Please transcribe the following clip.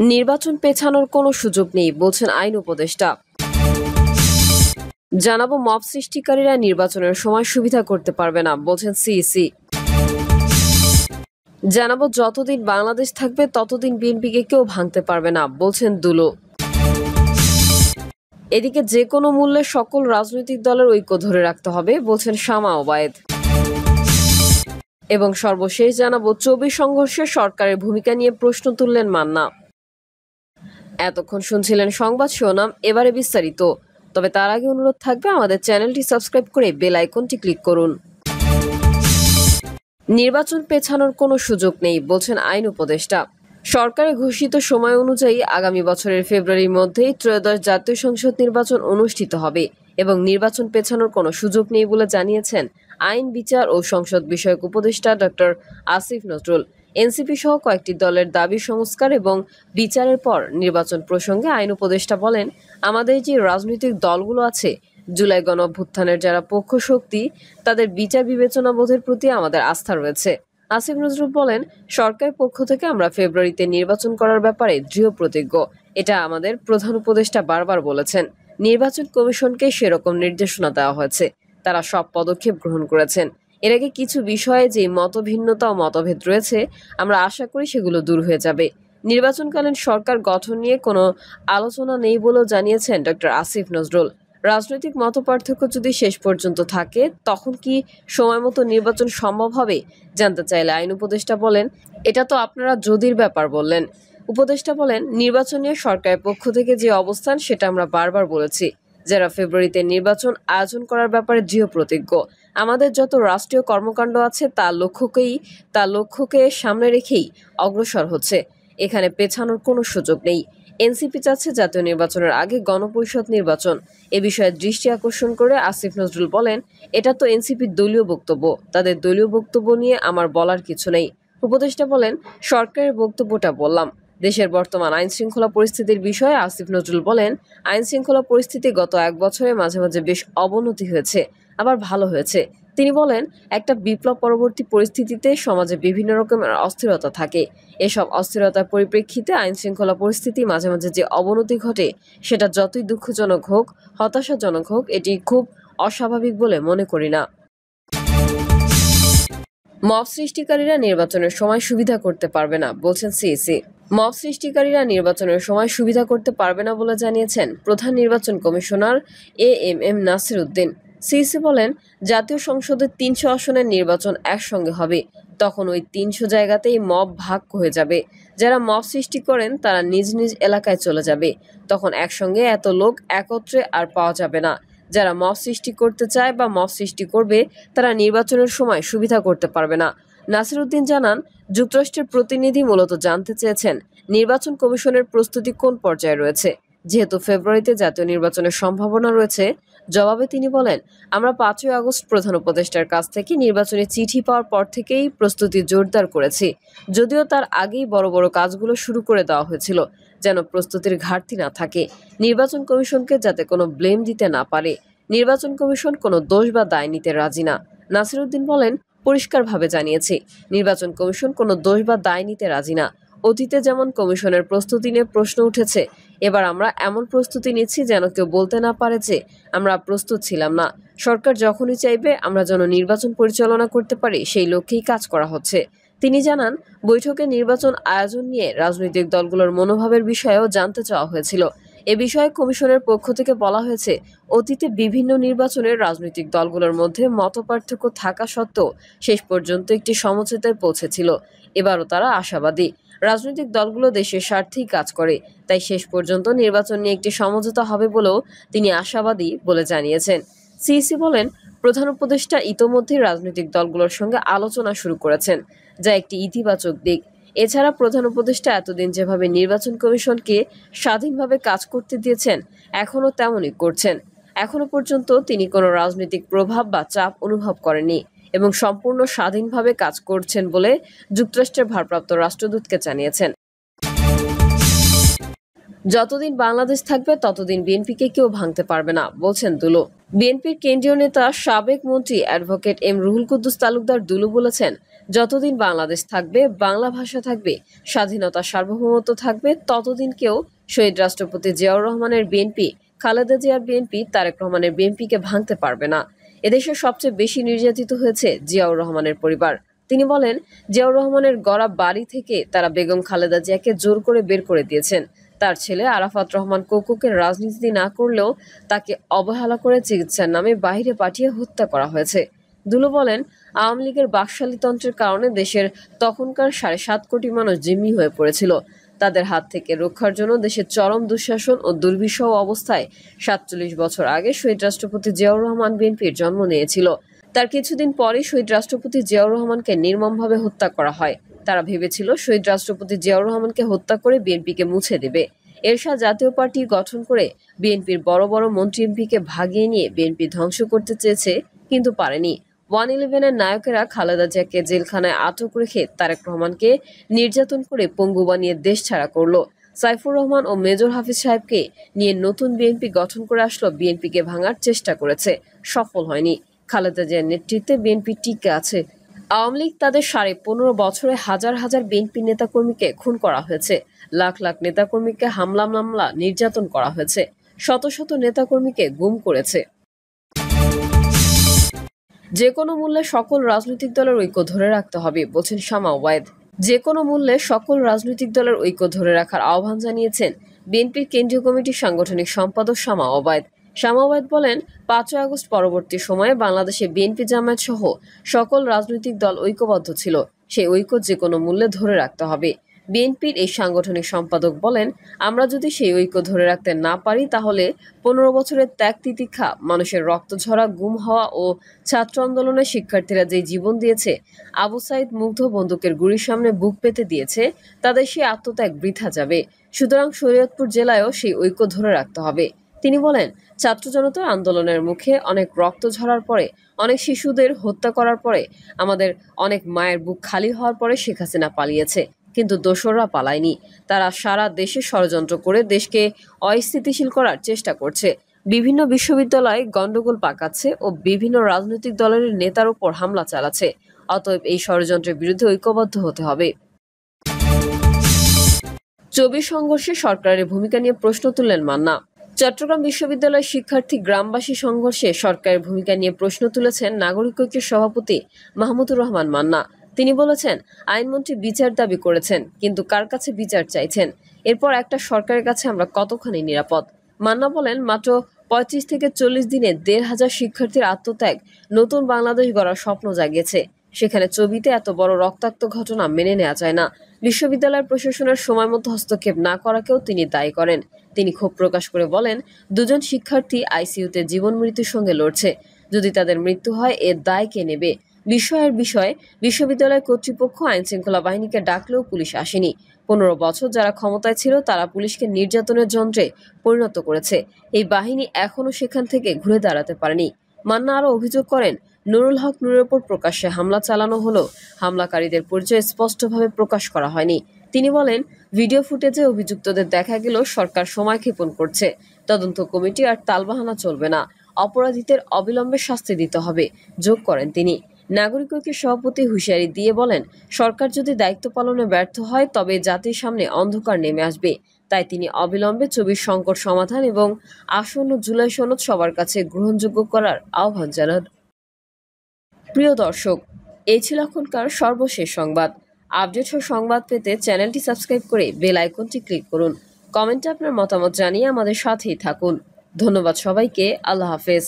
নির্বাচন পেছানোর কোনো সুযোগ নেই বলছেন আইন উপদেষ্টা। জানাবো মব সৃষ্টিকারীরা নির্বাচনের সময় সুবিধা করতে পারবে না বলছেন সিইসি। জানাবো যতদিন বাংলাদেশ থাকবে ততদিন বিএনপিকে কেউ ভাঙতে পারবে না বলছেন দুলো। এদিকে যে কোনো মূল্যে সকল রাজনৈতিক দলের ঐক্য ধরে রাখতে হবে বলছেন শামা ওবায়েদ। এবং সর্বশেষ জানাবো চবি সংঘর্ষে সরকারের ভূমিকা নিয়ে প্রশ্ন তুললেন মান্না। এতক্ষণ শুনছিলেন সংবাদ শিরোনাম, এবারে বিস্তারিত। তবে তার আগে অনুরোধ থাকবে আমাদের চ্যানেলটি সাবস্ক্রাইব করে বেল আইকনটি ক্লিক করুন। নির্বাচন পেছানোর কোনো সুযোগ নেই বলছেন আইন উপদেষ্টা। সরকারের ঘোষিত সময় অনুযায়ী আগামী বছরের ফেব্রুয়ারির মধ্যেই ত্রয়োদশ জাতীয় সংসদ নির্বাচন অনুষ্ঠিত হবে এবং নির্বাচন পেছানোর কোনো সুযোগ নেই বলে জানিয়েছেন আইন, বিচার ও সংসদ বিষয়ক উপদেষ্টা ডক্টর আসিফ নজরুল। এনসিপি সহ কয়েকটি দলের দাবি সংস্কার এবং বিচারের পর নির্বাচন প্রসঙ্গে আইন উপদেষ্টা বলেন, আমাদের যে রাজনৈতিক দলগুলো আছে, জুলাই গণঅভ্যুত্থানের যারা পক্ষ শক্তি, তাদের বিচার বিবেচনা বোধের প্রতি আমাদের আস্থা রয়েছে। আসিফ নজরুল বলেন, সরকারের পক্ষ থেকে আমরা ফেব্রুয়ারিতে নির্বাচন করার ব্যাপারে দৃঢ় প্রতিজ্ঞ। এটা আমাদের প্রধান উপদেষ্টা বারবার বলেছেন। নির্বাচন কমিশনকে সেরকম নির্দেশনা দেওয়া হয়েছে, তারা সব পদক্ষেপ গ্রহণ করেছেন। এর আগে কিছু বিষয়ে যে মতভিন্নতা ও মতভেদ রয়েছে, আমরা আশা করি সেগুলো দূর হয়ে যাবে। নির্বাচনকালীন সরকার গঠন নিয়ে কোনো আলোচনা নেই বলেও জানিয়েছেন ডক্টর আসিফ নজরুল। রাজনৈতিক মতপার্থক্য যদি শেষ পর্যন্ত থাকে, তখন কি সময় মতো নির্বাচন সম্ভব হবে জানতে চাইলে আইন উপদেষ্টা বলেন, এটা তো আপনারা যদির ব্যাপার বললেন। উপদেষ্টা বলেন, নির্বাচন নিয়ে সরকারের পক্ষ থেকে যে অবস্থান সেটা আমরা বারবার বলেছি। যারা ফেব্রুয়ারিতে নির্বাচন আয়োজন করার ব্যাপারে দৃঢ় প্রতিজ্ঞ। আমাদের যত রাষ্ট্রীয় কর্মকাণ্ড আছে তার লক্ষ্যকে সামনে রেখেই অগ্রসর হচ্ছে। এখানে পেছানোর কোনো সুযোগ নেই। এনসিপি চাচ্ছে জাতীয় নির্বাচনের আগে গণপরিষদ নির্বাচন। এ বিষয়ে দৃষ্টি আকর্ষণ করে আসিফ নজরুল বলেন, এটা তো এনসিপির দলীয় বক্তব্য, তাদের দলীয় বক্তব্য নিয়ে আমার বলার কিছু নেই। উপদেষ্টা বলেন, সরকারের বক্তব্যটা বললাম। দেশের বর্তমান আইন শৃঙ্খলা পরিস্থিতির বিষয়ে আসিফ নজরুল বলেন, আইন শৃঙ্খলা পরিস্থিতি গত এক বছরে মাঝে মাঝে বেশ অবনতি হয়েছে, আবার ভালো হয়েছে। তিনি বলেন, একটা বিপ্লব পরবর্তী পরিস্থিতিতে সমাজে বিভিন্ন রকমের অস্থিরতা থাকে। এসব অস্থিরতার পরিপ্রেক্ষিতে আইন শৃঙ্খলা পরিস্থিতি মাঝে মাঝে যে অবনতি ঘটে, সেটা যতই দুঃখজনক হোক, হতাশাজনক হোক, এটি খুব অস্বাভাবিক বলে মনে করি না। মব সৃষ্টিকারীরা নির্বাচনের সময় সুবিধা করতে পারবে না বলছেন সিইসি। মব সৃষ্টিকারীরা নির্বাচনের সময় সুবিধা করতে পারবে না বলে জানিয়েছেন প্রধান নির্বাচন commissioner AMM Nasir Uddin. CEC বলেন, জাতীয় সংসদের ৩০০ আসনের নির্বাচন একসঙ্গে হবে, তখন ওই ৩০০ জায়গাতেই মব ভাগ হয়ে যাবে। যারা মব সৃষ্টি করেন তারা নিজ নিজ এলাকায় চলে যাবে, তখন একসঙ্গে এত লোক একত্রে আর পাওয়া যাবে না। যারা মব সৃষ্টি করতে চায় বা মব সৃষ্টি করবে, তারা নির্বাচনের সময় সুবিধা করতে পারবে না। নাসির উদ্দিন জানান, যুক্তরাষ্ট্রের প্রতিনিধি মূলত জানতে চেয়েছেন নির্বাচন কমিশনের প্রস্তুতি কোন পর্যায়ে রয়েছে, যেহেতু ফেব্রুয়ারিতে জাতীয় নির্বাচনের সম্ভাবনা রয়েছে। জবাবে তিনি বলেন, আমরা ৫ই আগস্ট প্রধান উপদেষ্টার কাছ থেকে নির্বাচনী চিঠি পাওয়ার পর থেকেই প্রস্তুতি জোরদার করেছি, যদিও তার আগেই বড় বড় কাজগুলো শুরু করে দেওয়া হয়েছিল, যেন প্রস্তুতির ঘাটতি না থাকে, নির্বাচন কমিশনকে যাতে কোনো ব্লেম দিতে না পারে। নির্বাচন কমিশন কোনো দোষ বা দায় নিতে রাজি না। নাসির উদ্দিন বলেন, পরিষ্কারভাবে জানিয়েছি, নির্বাচন কমিশন কোনো দোষ বা দায় নিতে রাজি না। অতীতে যেমন কমিশনের প্রস্তুতি নিয়ে প্রশ্ন উঠেছে, এবার আমরা এমন প্রস্তুতি নিচ্ছি যেন কেউ বলতে না পারে যে আমরা প্রস্তুত ছিলাম না। সরকার যখনই চাইবে আমরা যেন নির্বাচন পরিচালনা করতে পারি, সেই লক্ষ্যেই কাজ করা হচ্ছে। তিনি জানান, বৈঠকে নির্বাচন আয়োজন নিয়ে রাজনৈতিক দলগুলোর মনোভাবের বিষয়েও জানতে চাওয়া হয়েছিল। এ বিষয়ে কমিশনের পক্ষ থেকে বলা হয়েছে, অতীতে বিভিন্ন নির্বাচনের রাজনৈতিক দলগুলোর মধ্যে মতপার্থক্য থাকা সত্ত্বেও শেষ পর্যন্ত একটি সমঝোতায় পৌঁছেছিল। এবারও তারা আশাবাদী। রাজনৈতিক দলগুলো দেশের স্বার্থেই কাজ করে, তাই শেষ পর্যন্ত নির্বাচন নিয়ে একটি সমঝোতা হবে বলেও তিনি আশাবাদী বলে জানিয়েছেন। সিইসি বলেন, প্রধান উপদেষ্টা ইতোমধ্যেই রাজনৈতিক দলগুলোর সঙ্গে আলোচনা শুরু করেছেন, যা একটি ইতিবাচক দিক। এছাড়া প্রধান উপদেষ্টা এতদিন যেভাবে নির্বাচন কমিশনকে স্বাধীনভাবে কাজ করতে দিয়েছেন, এখনও তেমনই করছেন। এখনো পর্যন্ত তিনি কোনো রাজনৈতিক প্রভাব বা চাপ অনুভব করেননি এবং সম্পূর্ণ স্বাধীনভাবে কাজ করছেন বলে যুক্তরাষ্ট্রের ভারপ্রাপ্ত রাষ্ট্রদূতকে জানিয়েছেন। যতদিন বাংলাদেশ থাকবে ততদিন বিএনপিকে কেউ ভাঙতে পারবে না বলছেন দুলো। বিএনপির কেন্দ্রীয় নেতা সাবেক মন্ত্রী অ্যাডভোকেট এম রুহুল কুদ্দুস তালুকদার দুলু বলেছেন, যতদিন বাংলাদেশ থাকবে, বাংলা ভাষা থাকবে, স্বাধীনতা সার্বভৌমত্ব থাকবে, ততদিন কেউ শহীদ রাষ্ট্রপতি জিয়াউর রহমানের বিএনপি, খালেদা জিয়ার বিএনপি, তারেক রহমানের বিএনপিকে ভাঙতে পারবে না। এদেশে সবচেয়ে বেশি নির্যাতিত হয়েছে জিয়াউর রহমানের পরিবার। তিনি বলেন, জিয়াউর রহমানের গড়া বাড়ি থেকে তারা বেগম খালেদা জিয়াকে জোর করে বের করে দিয়েছেন। তার ছেলে আরাফাত রহমান কোকুকে রাজনীতি না করলেও তাকে অবহেলা করে চিকিৎসার নামে বাইরে পাঠিয়ে হত্যা করা হয়েছে। দুলু বলেন, আওয়ামী লীগের বাকশালীতন্ত্রের কারণে দেশের তখনকার ৭.৫ কোটি মানুষ জিম্মি হয়ে পড়েছিল। তাদের হাত থেকে রক্ষার জন্য দেশের চরম দুঃশাসন ও দুর্বিষহ অবস্থায় ৪৭ বছর আগে শহীদ রাষ্ট্রপতি জিয়াউর রহমান বিএনপির জন্ম নিয়েছিল। তার কিছুদিন পরই শহীদ রাষ্ট্রপতি জিয়াউর রহমানকে নির্মমভাবে হত্যা করা হয়। তারা ভেবেছিল শহীদ রাষ্ট্রপতি জিয়াউর রহমানকে হত্যা করে বিএনপিকে মুছে দেবে। এরশাদ জাতীয় পার্টি গঠন করে বিএনপির বড় বড় মন্ত্রী এমপিকে ভাগিয়ে নিয়ে বিএনপি ধ্বংস করতে চেয়েছে, কিন্তু পারেনি। 111-এর নায়কেরা খালেদা জিয়াকে জেলখানায় আটক রেখে তারেক রহমানকে নির্যাতন করে পঙ্গু বানিয়ে দেশ ছাড়া করলো। সাইফুর রহমান ও মেজর হাফিজ সাহেবকে নিয়ে নতুন বিএনপি গঠন করে আসলো, বিএনপিকে ভাঙার চেষ্টা করেছে, সফল হয়নি। খালেদা জিয়ার নেতৃত্বে বিএনপি টিকে আছে। আওয়ামী লীগ তাদের 15.5 বছরে হাজার হাজার বিএনপি নেতাকর্মীকে খুন করা হয়েছে, লাখ লাখ নেতাকর্মীকে হামলা মামলা নির্যাতন করা হয়েছে, শত শত নেতাকর্মীকে গুম করেছে। যে কোনো মূল্যে সকল রাজনৈতিক দলের ঐক্য ধরে রাখতে হবে, বলছেন শামা ওবায়েদ। যে কোনো মূল্যে সকল রাজনৈতিক দলের ঐক্য ধরে রাখার আহ্বান জানিয়েছেন বিএনপির কেন্দ্রীয় কমিটির সাংগঠনিক সম্পাদক শামা ওবায়েদ। শামা ওবায়েদ বলেন, 5 আগস্ট পরবর্তী সময়ে বাংলাদেশে বিএনপি, জামায়াত সহ সকল রাজনৈতিক দল ঐক্যবদ্ধ ছিল। সেই ঐক্য যে কোনো মূল্যে ধরে রাখতে হবে। বিএনপির এই সাংগঠনিক সম্পাদক বলেন, আমরা যদি সেই ঐক্য ধরে রাখতে না পারি তাহলে 15 বছরের ত্যাগ তিতিক্ষা, মানুষের রক্ত ঝরা, গুম হওয়া ও ছাত্র আন্দোলনে শিক্ষার্থীরা যে জীবন দিয়েছে, আবু সাইদ মুগ্ধ বন্দুকের গুলির সামনে বুক পেতে দিয়েছে, তাদের সেই আত্মত্যাগ বৃথা যাবে। সুতরাং শরীয়তপুর জেলায়ও সেই ঐক্য ধরে রাখতে হবে। তিনি বলেন, ছাত্র জনতার আন্দোলনের মুখে অনেক রক্ত ঝরার পরে, অনেক শিশুদের হত্যা করার পরে, আমাদের অনেক মায়ের বুক খালি হওয়ার পরে শেখ হাসিনা পালিয়েছে, কিন্তু দোসররা পালায়নি। তারা সারা দেশে ষড়যন্ত্র করে দেশকে অস্থিতিশীল করার চেষ্টা করছে, বিভিন্ন বিশ্ববিদ্যালয়ে গন্ডগোল পাকাচ্ছে ও বিভিন্ন রাজনৈতিক দলের নেতার উপর হামলা চালাচ্ছে। অতএব এই ষড়যন্ত্রের বিরুদ্ধে ঐক্যবদ্ধ হতে হবে। চবি সংঘর্ষে সরকারের ভূমিকা নিয়ে প্রশ্ন তুললেন মান্না। চট্টগ্রাম বিশ্ববিদ্যালয়ের শিক্ষার্থী গ্রামবাসী সংঘর্ষে সরকারের ভূমিকা নিয়ে প্রশ্ন তুলেছেন নাগরিক ঐক্যের সভাপতি মাহমুদুর রহমান মান্না। তিনি বলেছেন, আইনমন্ত্রী বিচার দাবি করেছেন, কিন্তু কার কাছে বিচার চাইছেন? এরপর একটা সরকারের কাছে আমরা কতখানি নিরাপদ? মান্না বলেন, মাত্র 35 থেকে 40 দিনে 1,500 শিক্ষার্থীর আত্মত্যাগ নতুন বাংলাদেশ গড়ার স্বপ্ন জাগিয়েছে। সেখানে চবিতে এত বড় রক্তাক্ত ঘটনা মেনে নেওয়া যায় না। বিশ্ববিদ্যালয়ের প্রশাসনের সময় মতো হস্তক্ষেপ না করাকেও তিনি দায়ী করেন। তিনি ক্ষোভ প্রকাশ করে বলেন, 2 জন শিক্ষার্থী আইসিইউতে জীবন মৃত্যুর সঙ্গে লড়ছে। যদি তাদের মৃত্যু হয়, এর দায় কে নেবে? বিষয়ে বিশ্ববিদ্যালয় কর্তৃপক্ষ আইন শৃঙ্খলা বাহিনীকে ডাকলেও পুলিশ আসেনি। 15 বছর যারা ক্ষমতায় ছিল তারা পুলিশকে নির্যাতনের যন্ত্রে পরিণত করেছে। এই বাহিনী এখনো সেখান থেকে ঘুরে দাঁড়াতে পারেনি। মান্না আরও অভিযোগ করেন, নুরুল হক নূরের উপর প্রকাশ্যে হামলা চালানো হলেও হামলাকারীদের পরিচয় স্পষ্টভাবে প্রকাশ করা হয়নি। তিনি বলেন, ভিডিও ফুটেজে অভিযুক্তদের দেখা গেলেও সরকার সময় ক্ষেপণ করছে। তদন্ত কমিটি আর তালবাহানা চলবে না। অপরাধীদের অবিলম্বে শাস্তি দিতে হবে, যোগ করেন তিনি। নাগরিক ঐক্যের সভাপতি হুঁশিয়ারি দিয়ে বলেন, সরকার যদি দায়িত্ব পালনে ব্যর্থ হয় তবে জাতির সামনে অন্ধকার নেমে আসবে। তাই তিনি অবিলম্বে চবির সংকট সমাধান এবং আসন্ন জুলাই সনদ সবার কাছে গ্রহণযোগ্য করার আহ্বান জানান। প্রিয় দর্শক, এই ছিল এখনকার সর্বশেষ সংবাদ। আপডেট ও সংবাদ পেতে চ্যানেলটি সাবস্ক্রাইব করে বেল আইকনটি ক্লিক করুন। কমেন্টে আপনার মতামত জানিয়ে আমাদের সাথেই থাকুন। ধন্যবাদ সবাইকে। আল্লাহ হাফেজ।